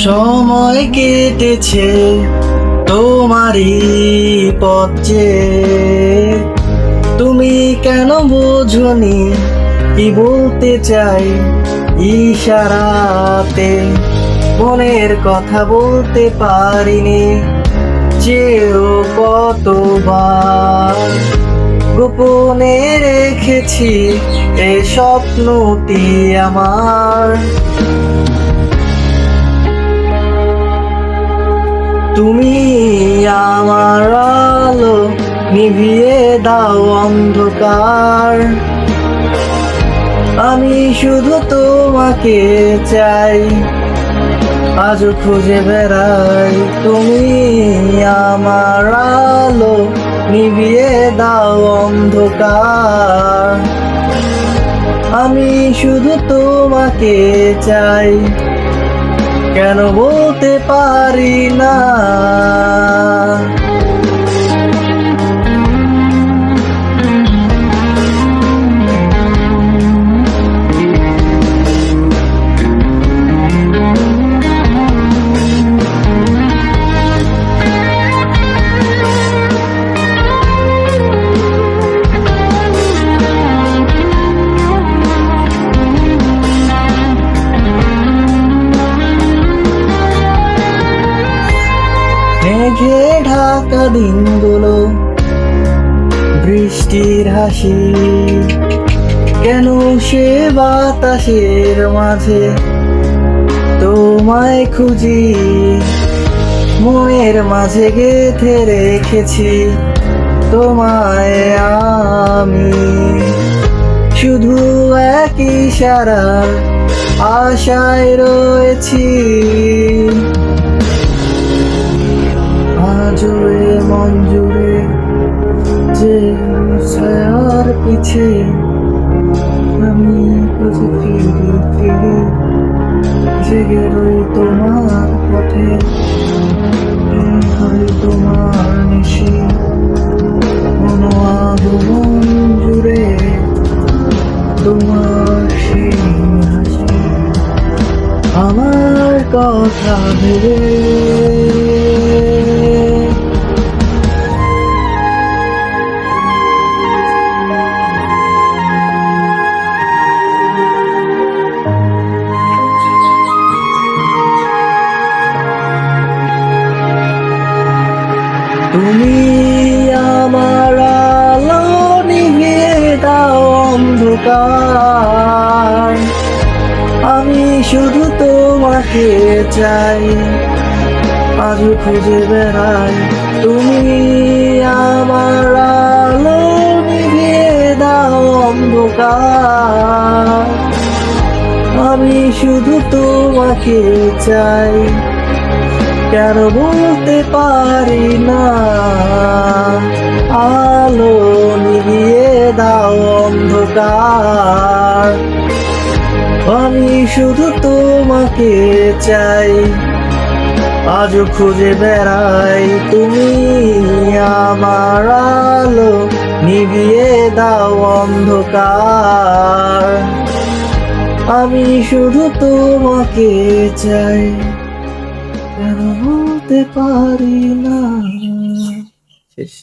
সময় কেটেছে তোমারই পথ চেয়ে, তুমি কেন বোঝনি কি বলতে চাই ইশারাতে। মনের কথা বলতে পারিনি চেয়েও কতবার, গোপনে রেখেছি এ স্বপ্নটি আমার। তুমি আমার আলো নিভিয়ে দাও অন্ধকার, আমি শুধু তোমাকে চাই, আজও খুঁজে বেড়াই। তুমি আমার আলো নিভিয়ে দাও অন্ধকার, আমি শুধু তোমাকে চাই, কেন বলতে পারি না। মেঘে ঢাকা দিনগুলো, বৃষ্টির হাসি, কেন সে বাতাসের মাঝে তোমায় খুঁজি। মনের মাঝে গেঁথে রেখেছি তোমায় আমি, শুধু এক ইশারার আশায় রয়েছি। আজও এ মন জুড়ে যে ছায়ার পিছে আমি খুঁজে ফিরি ফিরি, জেগে রই তোমার পথে, হয় তোমার নিশি। কোনো আগুন জুড়ে তোমার সেই হাসি, আমার কথা ভেবে তুমি আমার আলো নিভিয়ে দাও অন্ধকার, আমি শুধু তোমাকে চাই, আজও খুঁজে বেড়াই। তুমি আমার আলো নিভিয়ে দাও অন্ধকার, আমি শুধু তোমাকে চাই, কেন বলতে পারি না। আলো নিভিয়ে দাও অন্ধকার, আমি শুধু তোমাকে চাই, আজও খুঁজে বেড়াই। তুমি আমার আলো নিভিয়ে দাও অন্ধকার, আমি শুধু তোমাকে চাই, কেন বলতে পারি না। শেষ।